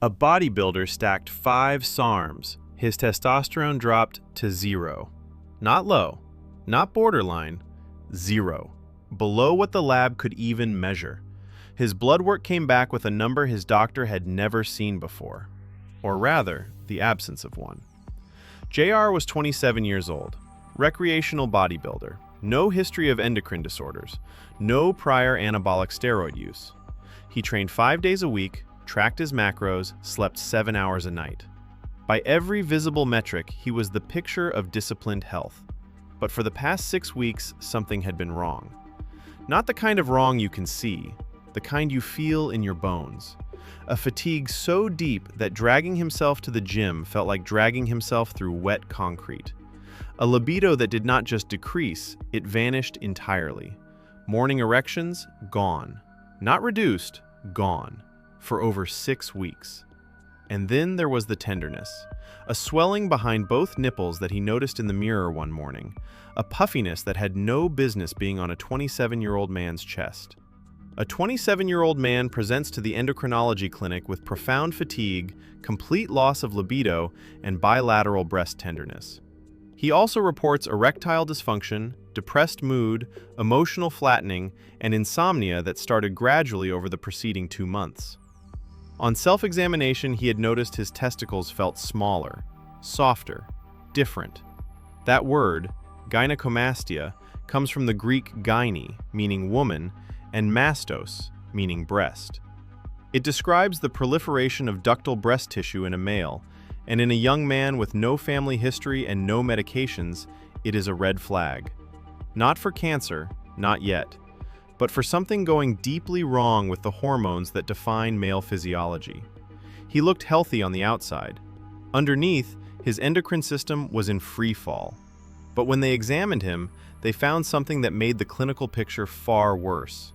A bodybuilder stacked 5 SARMs. His testosterone dropped to 0. Not low, not borderline, 0. Below what the lab could even measure. His blood work came back with a number his doctor had never seen before. Or rather, the absence of one. JR was 27 years old, recreational bodybuilder, no history of endocrine disorders, no prior anabolic steroid use. He trained 5 days a week, tracked his macros, slept 7 hours a night. By every visible metric, he was the picture of disciplined health. But for the past 6 weeks, something had been wrong. Not the kind of wrong you can see, the kind you feel in your bones. A fatigue so deep that dragging himself to the gym felt like dragging himself through wet concrete. A libido that did not just decrease, it vanished entirely. Morning erections, gone. Not reduced, gone. For over 6 weeks. And then there was the tenderness. A swelling behind both nipples that he noticed in the mirror one morning. A puffiness that had no business being on a 27-year-old man's chest. A 27-year-old man presents to the endocrinology clinic with profound fatigue, complete loss of libido, and bilateral breast tenderness. He also reports erectile dysfunction, depressed mood, emotional flattening, and insomnia that started gradually over the preceding 2 months. On self-examination, he had noticed his testicles felt smaller, softer, different. That word, gynecomastia, comes from the Greek gyne, meaning woman, and mastos, meaning breast. It describes the proliferation of ductal breast tissue in a male, and in a young man with no family history and no medications, it is a red flag. Not for cancer, not yet, but for something going deeply wrong with the hormones that define male physiology. He looked healthy on the outside. Underneath, his endocrine system was in free fall. But when they examined him, they found something that made the clinical picture far worse.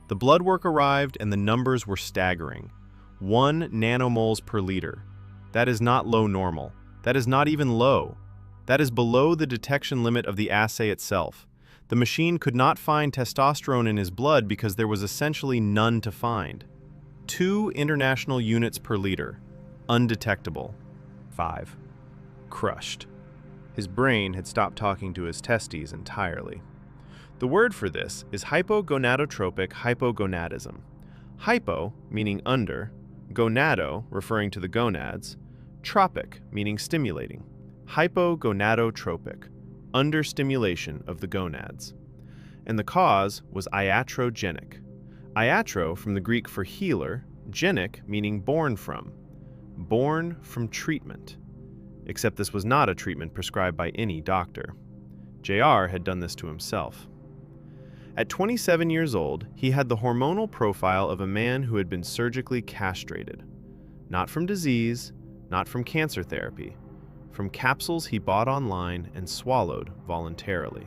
The blood work arrived and the numbers were staggering. 1 nanomoles per liter. That is not low normal. That is not even low. That is below the detection limit of the assay itself. The machine could not find testosterone in his blood because there was essentially none to find. 2 international units per liter. Undetectable. 5. Crushed. His brain had stopped talking to his testes entirely. The word for this is hypogonadotropic hypogonadism. Hypo, meaning under, gonado, referring to the gonads, tropic, meaning stimulating. Hypogonadotropic, understimulation of the gonads. And the cause was iatrogenic. Iatro from the Greek for healer, genic meaning born from treatment. Except this was not a treatment prescribed by any doctor. JR had done this to himself. At 27 years old, he had the hormonal profile of a man who had been surgically castrated. Not from disease, not from cancer therapy, from capsules he bought online and swallowed voluntarily.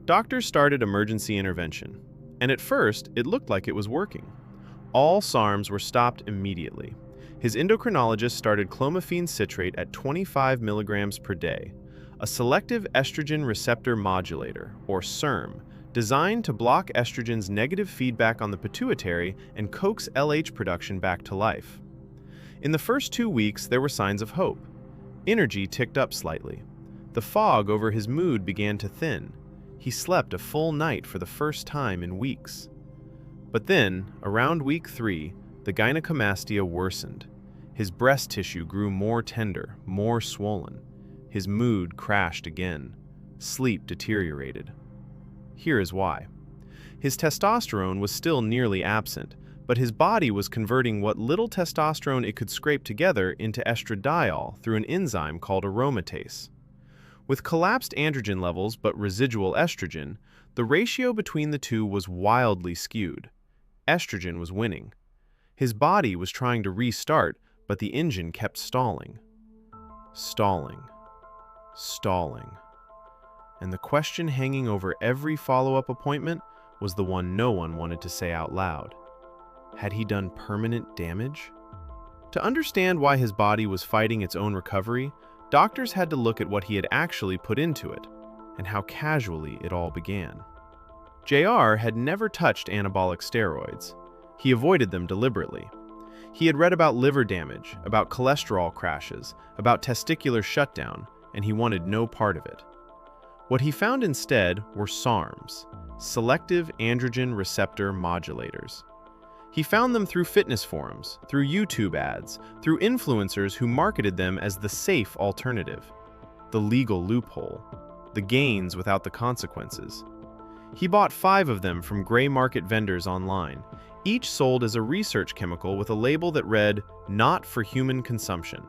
Doctors started emergency intervention, and at first it looked like it was working. All SARMs were stopped immediately. His endocrinologist started clomiphene citrate at 25 milligrams per day, a selective estrogen receptor modulator, or SARM, designed to block estrogen's negative feedback on the pituitary and coax LH production back to life. In the first 2 weeks, there were signs of hope. Energy ticked up slightly. The fog over his mood began to thin. He slept a full night for the first time in weeks. But then, around week 3, the gynecomastia worsened. His breast tissue grew more tender, more swollen. His mood crashed again. Sleep deteriorated. Here is why. His testosterone was still nearly absent, but his body was converting what little testosterone it could scrape together into estradiol through an enzyme called aromatase. With collapsed androgen levels but residual estrogen, the ratio between the two was wildly skewed. Estrogen was winning. His body was trying to restart, but the engine kept stalling. Stalling. Stalling. And the question hanging over every follow-up appointment was the one no one wanted to say out loud. Had he done permanent damage? To understand why his body was fighting its own recovery, doctors had to look at what he had actually put into it, and how casually it all began. JR had never touched anabolic steroids. He avoided them deliberately. He had read about liver damage, about cholesterol crashes, about testicular shutdown, and he wanted no part of it. What he found instead were SARMs, selective androgen receptor modulators. He found them through fitness forums, through YouTube ads, through influencers who marketed them as the safe alternative, the legal loophole, the gains without the consequences. He bought 5 of them from gray market vendors online, each sold as a research chemical with a label that read, "Not for human consumption."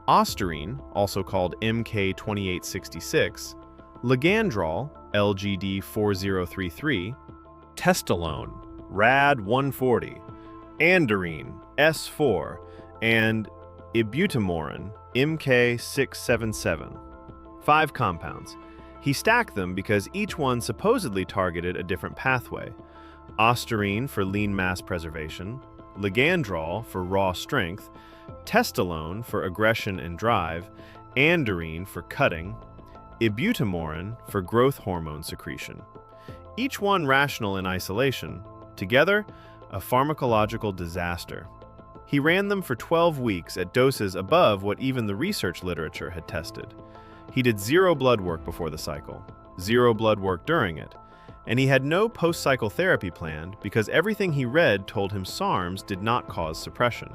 Ostarine, also called MK2866, Ligandrol, LGD4033, Testalone, RAD140, Andarine, S4, and Ibutamorin, MK677. 5 compounds. He stacked them because each one supposedly targeted a different pathway. Ostarine for lean mass preservation, Ligandrol for raw strength, Testalone for aggression and drive, Andarine for cutting, Ibutamorin for growth hormone secretion. Each one rational in isolation, together a pharmacological disaster. He ran them for 12 weeks at doses above what even the research literature had tested. He did 0 blood work before the cycle, 0 blood work during it, and he had no post-cycle therapy planned because everything he read told him SARMs did not cause suppression.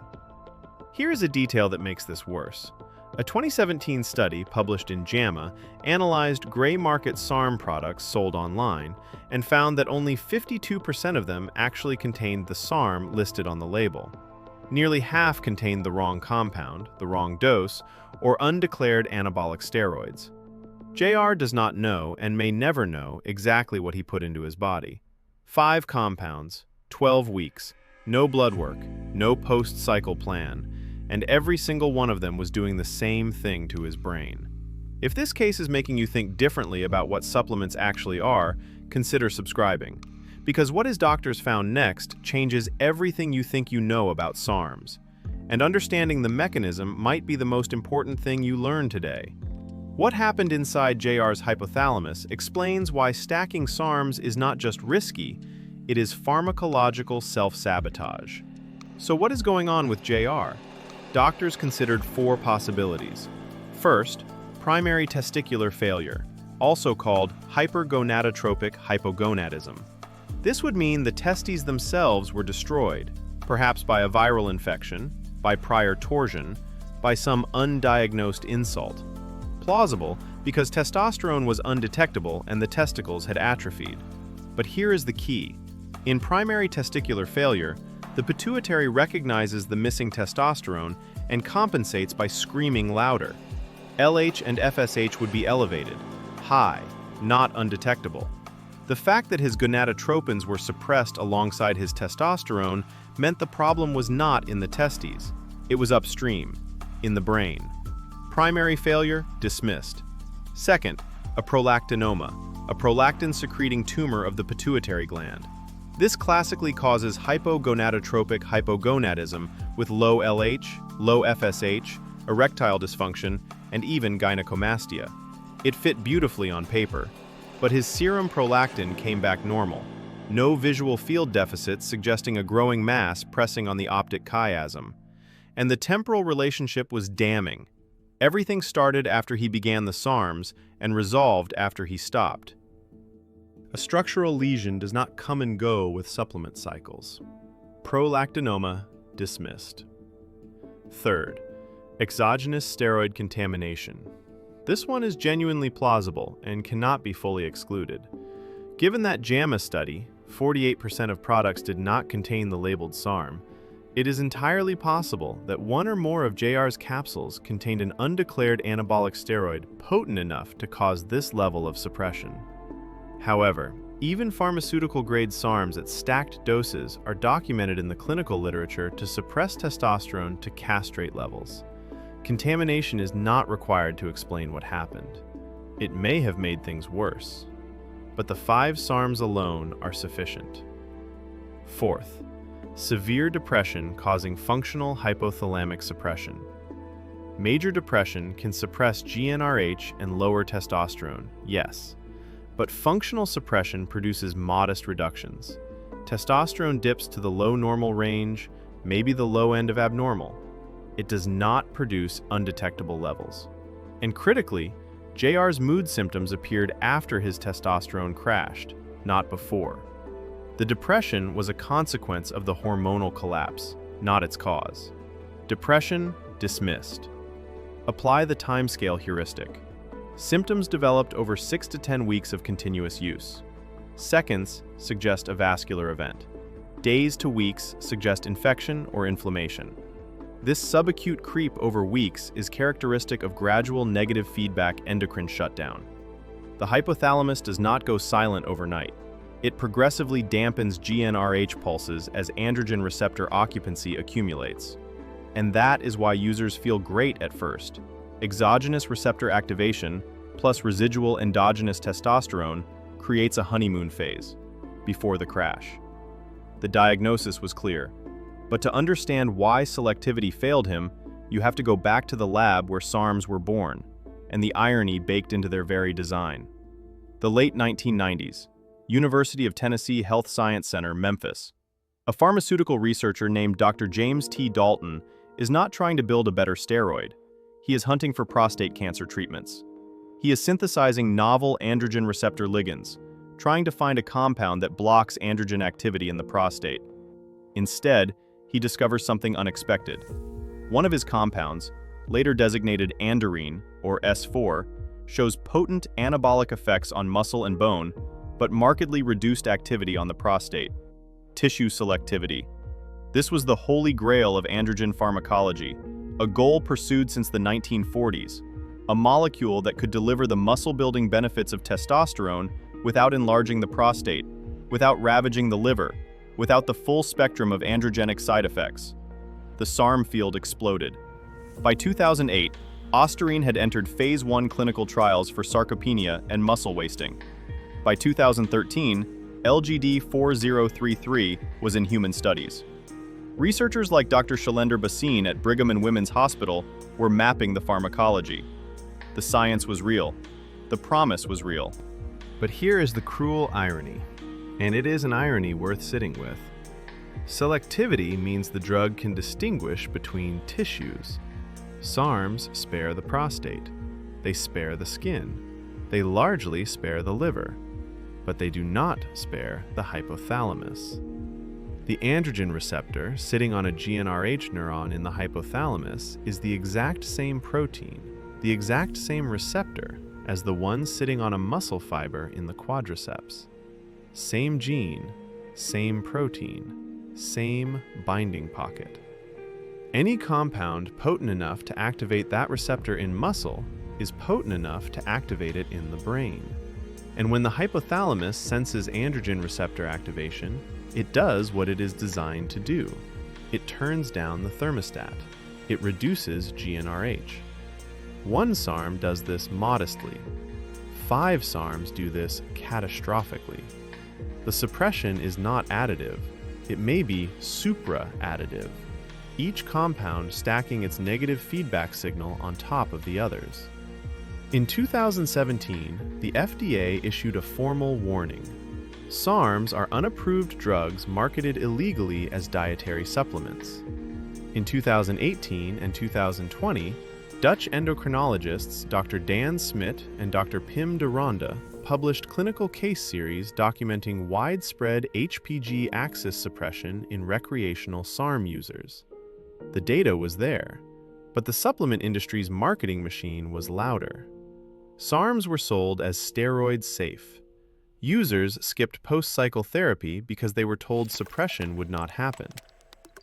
Here is a detail that makes this worse. A 2017 study published in JAMA analyzed gray market SARM products sold online and found that only 52% of them actually contained the SARM listed on the label. Nearly half contained the wrong compound, the wrong dose, or undeclared anabolic steroids. JR does not know and may never know exactly what he put into his body. 5 compounds, 12 weeks, no blood work, no post-cycle plan, and every single one of them was doing the same thing to his brain. If this case is making you think differently about what supplements actually are, consider subscribing. Because what his doctors found next changes everything you think you know about SARMs. And understanding the mechanism might be the most important thing you learn today. What happened inside JR's hypothalamus explains why stacking SARMs is not just risky, it is pharmacological self-sabotage. So what is going on with JR? Doctors considered 4 possibilities. First, primary testicular failure, also called hypergonadotropic hypogonadism. This would mean the testes themselves were destroyed, perhaps by a viral infection, by prior torsion, by some undiagnosed insult. Plausible because testosterone was undetectable and the testicles had atrophied. But here is the key. In primary testicular failure, the pituitary recognizes the missing testosterone and compensates by screaming louder. LH and FSH would be elevated, high, not undetectable. The fact that his gonadotropins were suppressed alongside his testosterone meant the problem was not in the testes. It was upstream, in the brain. Primary failure, dismissed. Second, a prolactinoma, a prolactin-secreting tumor of the pituitary gland. This classically causes hypogonadotropic hypogonadism with low LH, low FSH, erectile dysfunction, and even gynecomastia. It fit beautifully on paper, but his serum prolactin came back normal. No visual field deficits suggesting a growing mass pressing on the optic chiasm. And the temporal relationship was damning. Everything started after he began the SARMs and resolved after he stopped. A structural lesion does not come and go with supplement cycles. Prolactinoma dismissed. Third, exogenous steroid contamination. This one is genuinely plausible and cannot be fully excluded. Given that JAMA study, 48% of products did not contain the labeled SARM, it is entirely possible that one or more of JR's capsules contained an undeclared anabolic steroid potent enough to cause this level of suppression. However, even pharmaceutical-grade SARMs at stacked doses are documented in the clinical literature to suppress testosterone to castrate levels. Contamination is not required to explain what happened. It may have made things worse, but the 5 SARMs alone are sufficient. Fourth, severe depression causing functional hypothalamic suppression. Major depression can suppress GnRH and lower testosterone, yes, but functional suppression produces modest reductions. Testosterone dips to the low normal range, maybe the low end of abnormal. It does not produce undetectable levels. And critically, JR's mood symptoms appeared after his testosterone crashed, not before. The depression was a consequence of the hormonal collapse, not its cause. Depression dismissed. Apply the timescale heuristic. Symptoms developed over 6 to 10 weeks of continuous use. Seconds suggest a vascular event. Days to weeks suggest infection or inflammation. This subacute creep over weeks is characteristic of gradual negative feedback endocrine shutdown. The hypothalamus does not go silent overnight. It progressively dampens GnRH pulses as androgen receptor occupancy accumulates. And that is why users feel great at first. Exogenous receptor activation plus residual endogenous testosterone creates a honeymoon phase before the crash. The diagnosis was clear, but to understand why selectivity failed him, you have to go back to the lab where SARMs were born, and the irony baked into their very design. The late 1990s, University of Tennessee Health Science Center, Memphis. A pharmaceutical researcher named Dr. James T. Dalton is not trying to build a better steroid. He is hunting for prostate cancer treatments. He is synthesizing novel androgen receptor ligands, trying to find a compound that blocks androgen activity in the prostate. Instead, he discovers something unexpected. One of his compounds, later designated androgen, or S4, shows potent anabolic effects on muscle and bone, but markedly reduced activity on the prostate. Tissue selectivity. This was the holy grail of androgen pharmacology, a goal pursued since the 1940s, a molecule that could deliver the muscle-building benefits of testosterone without enlarging the prostate, without ravaging the liver, without the full spectrum of androgenic side effects. The SARM field exploded. By 2008, ostarine had entered phase 1 clinical trials for sarcopenia and muscle wasting. By 2013, LGD-4033 was in human studies. Researchers like Dr. Shailendra Bhasin at Brigham and Women's Hospital were mapping the pharmacology. The science was real. The promise was real. But here is the cruel irony, and it is an irony worth sitting with. Selectivity means the drug can distinguish between tissues. SARMs spare the prostate. They spare the skin. They largely spare the liver. But they do not spare the hypothalamus. The androgen receptor sitting on a GnRH neuron in the hypothalamus is the exact same protein, the exact same receptor as the one sitting on a muscle fiber in the quadriceps. Same gene, same protein, same binding pocket. Any compound potent enough to activate that receptor in muscle is potent enough to activate it in the brain. And when the hypothalamus senses androgen receptor activation, it does what it is designed to do. It turns down the thermostat. It reduces GnRH. One SARM does this modestly. 5 SARMs do this catastrophically. The suppression is not additive. It may be supra-additive, each compound stacking its negative feedback signal on top of the others. In 2017, the FDA issued a formal warning. SARMs are unapproved drugs marketed illegally as dietary supplements. In 2018 and 2020, Dutch endocrinologists Dr. Dan Smit and Dr. Pim de Ronde published clinical case series documenting widespread HPG axis suppression in recreational SARM users. The data was there, but the supplement industry's marketing machine was louder. SARMs were sold as steroid safe. Users skipped post-cycle therapy because they were told suppression would not happen.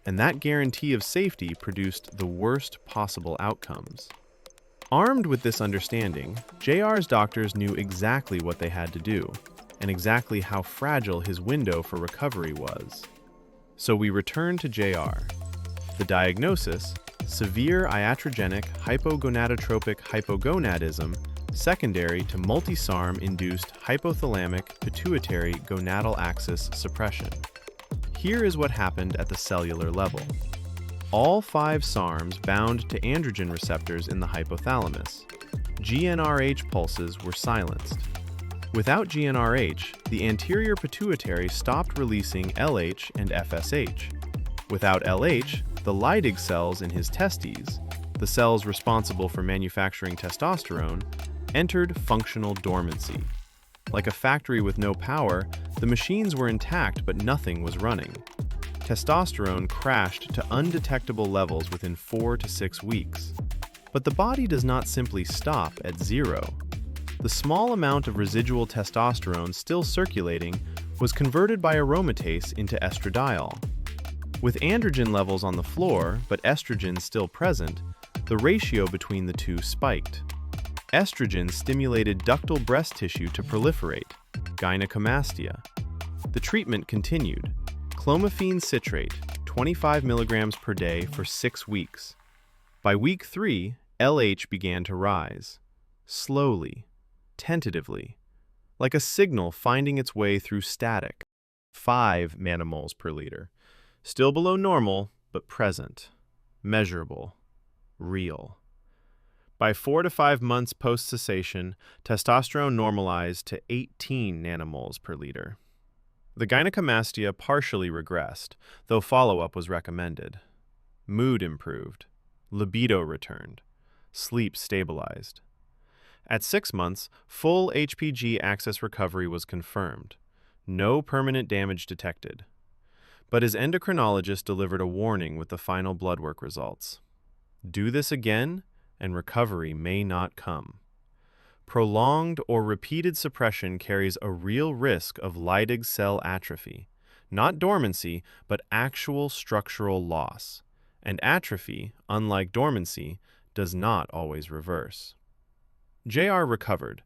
And that guarantee of safety produced the worst possible outcomes. Armed with this understanding, JR's doctors knew exactly what they had to do, and exactly how fragile his window for recovery was. So we returned to JR. The diagnosis, severe iatrogenic hypogonadotropic hypogonadism, secondary to multi-SARM-induced hypothalamic pituitary gonadal axis suppression. Here is what happened at the cellular level. All 5 SARMs bound to androgen receptors in the hypothalamus. GnRH pulses were silenced. Without GnRH, the anterior pituitary stopped releasing LH and FSH. Without LH, the Leydig cells in his testes, the cells responsible for manufacturing testosterone, entered functional dormancy. Like a factory with no power, the machines were intact but nothing was running. Testosterone crashed to undetectable levels within 4 to 6 weeks. But the body does not simply stop at zero. The small amount of residual testosterone still circulating was converted by aromatase into estradiol. With androgen levels on the floor, but estrogen still present, the ratio between the two spiked. Estrogen stimulated ductal breast tissue to proliferate, gynecomastia. The treatment continued. Clomiphene citrate, 25 milligrams per day for 6 weeks. By week 3, LH began to rise. Slowly, tentatively, like a signal finding its way through static. 5 nanomoles per liter. Still below normal, but present, measurable, real. By 4 to 5 months post-cessation, testosterone normalized to 18 nanomoles per liter. The gynecomastia partially regressed, though follow-up was recommended. Mood improved. Libido returned. Sleep stabilized. At 6 months, full HPG axis recovery was confirmed. No permanent damage detected. But his endocrinologist delivered a warning with the final blood work results. Do this again, and recovery may not come. Prolonged or repeated suppression carries a real risk of Leydig cell atrophy, not dormancy, but actual structural loss. And atrophy, unlike dormancy, does not always reverse. JR recovered,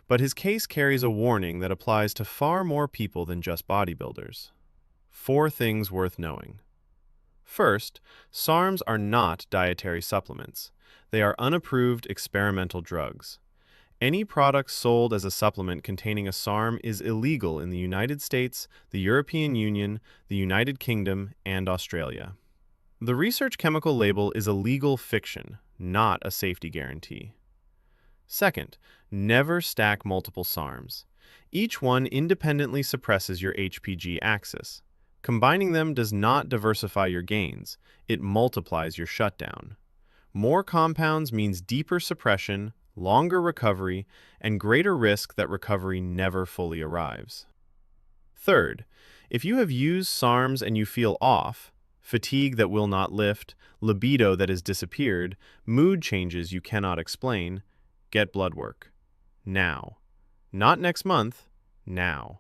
but his case carries a warning that applies to far more people than just bodybuilders. 4 things worth knowing. First, SARMs are not dietary supplements. They are unapproved experimental drugs. Any product sold as a supplement containing a SARM is illegal in the United States, the European Union, the United Kingdom, and Australia. The research chemical label is a legal fiction, not a safety guarantee. Second, never stack multiple SARMs. Each one independently suppresses your HPG axis. Combining them does not diversify your gains, it multiplies your shutdown. More compounds means deeper suppression, longer recovery, and greater risk that recovery never fully arrives. Third, if you have used SARMs and you feel off, fatigue that will not lift, libido that has disappeared, mood changes you cannot explain, get blood work. Now. Not next month, now.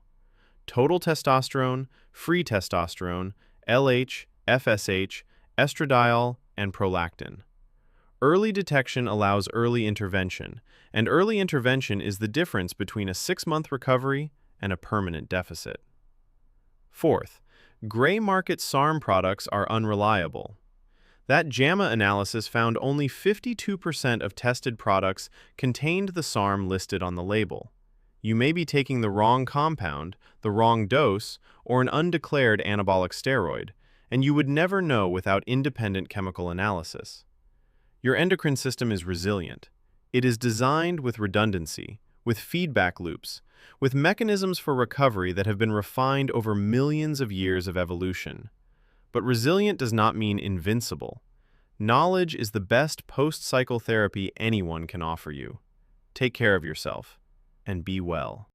Total testosterone, free testosterone, LH, FSH, estradiol, and prolactin. Early detection allows early intervention, and early intervention is the difference between a 6-month recovery and a permanent deficit. Fourth, gray market SARM products are unreliable. That JAMA analysis found only 52% of tested products contained the SARM listed on the label. You may be taking the wrong compound, the wrong dose, or an undeclared anabolic steroid, and you would never know without independent chemical analysis. Your endocrine system is resilient. It is designed with redundancy, with feedback loops, with mechanisms for recovery that have been refined over millions of years of evolution. But resilient does not mean invincible. Knowledge is the best post-cycle therapy anyone can offer you. Take care of yourself, and be well.